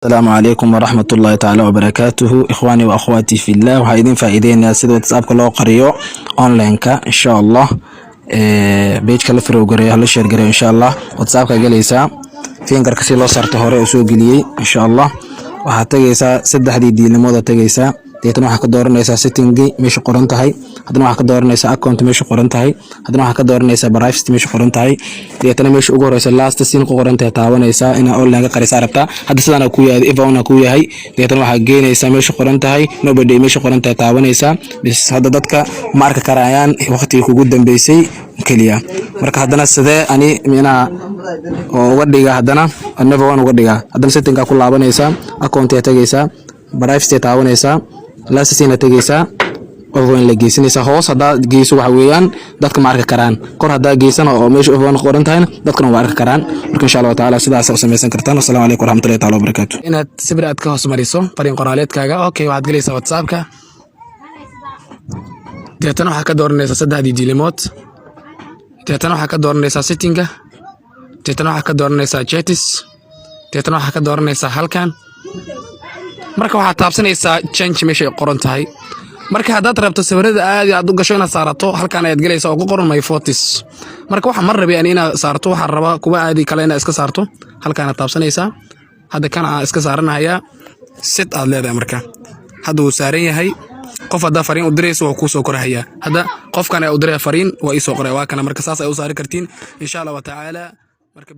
السلام عليكم ورحمة الله تعالى وبركاته إخواني وأخواتي في الله وهايدين فائدين سيدو واتسابك لو قريو أونلاين إن شاء الله بيج كلا فرو قريو هلا شير قريو إن شاء الله واتسابك جليسا فين كركسي لو صارت هوري وسوق لي إن شاء الله وهتجيسا سد حديد دي لموضة تجيسا deetana waxaa ka dooranaysaa settingi meesha qoran tahay hadana waxaa ka dooranaysaa account meesha qoran tahay hadana waxaa ka dooranaysaa privacy meesha qoran tahay deetana meesha ugu horeysa last sin ku qoran tahay taabanaysaa ina online ka qarisa rabta hadda sidana ku yahay ifauna ku yahay deetana waxaa geenaysaa meesha qoran tahay nobody meesha qoran tahay taabanaysaa bis hadda dadka ma arki karayaan waqtiga kugu dambeysay kaliya marka hadana sidee ani mina oo uga dhiga hadana never one uga dhiga hadana settinga ku laabanaysaa account ay tagaysaa privacy taabanaysaa la sina tagaysa oo la geesinaysa hoos hada geeso waxa weeyaan dadka ma arki karaan kor hada geesana oo meesha oo qoran tahay dadkana waa arki karaan marka insha Allah taala sidaas oo sameeysan kartaan assalamu alaykum warahmatullahi taala wabarakatuh inaad sibir aad ka hoos mariso fariin qoraaleedkaaga okay waxaad galaysaa WhatsApp-ka deetana waxa ka dooranaysaa saddexdii diilimood deetana waxa ka dooranaysaa setting-ga deetana waxa ka dooranaysaa chats deetana waxa ka dooranaysaa halkan marka waxaad taabsanaysaa change meesha qoran tahay marka hadaad rabto sawirada aad u gasho inaad saarato halkan ayaad galaysaa oo ku qoran my photos marka waxa mar rabi inaad saarto waxa raba kuwa aadi kale inaad iska saarto halkan aad taabsanaysaa hadda kan aan iska saaranayaa set aad leedahay marka hadda uu saaran yahay qof hada fariin u dirayso oo ku soo korahaya hada qofkan ay u diray fariin waa ii soo qoray waa kana marka saas ay u saari kartiin insha Allah taala marka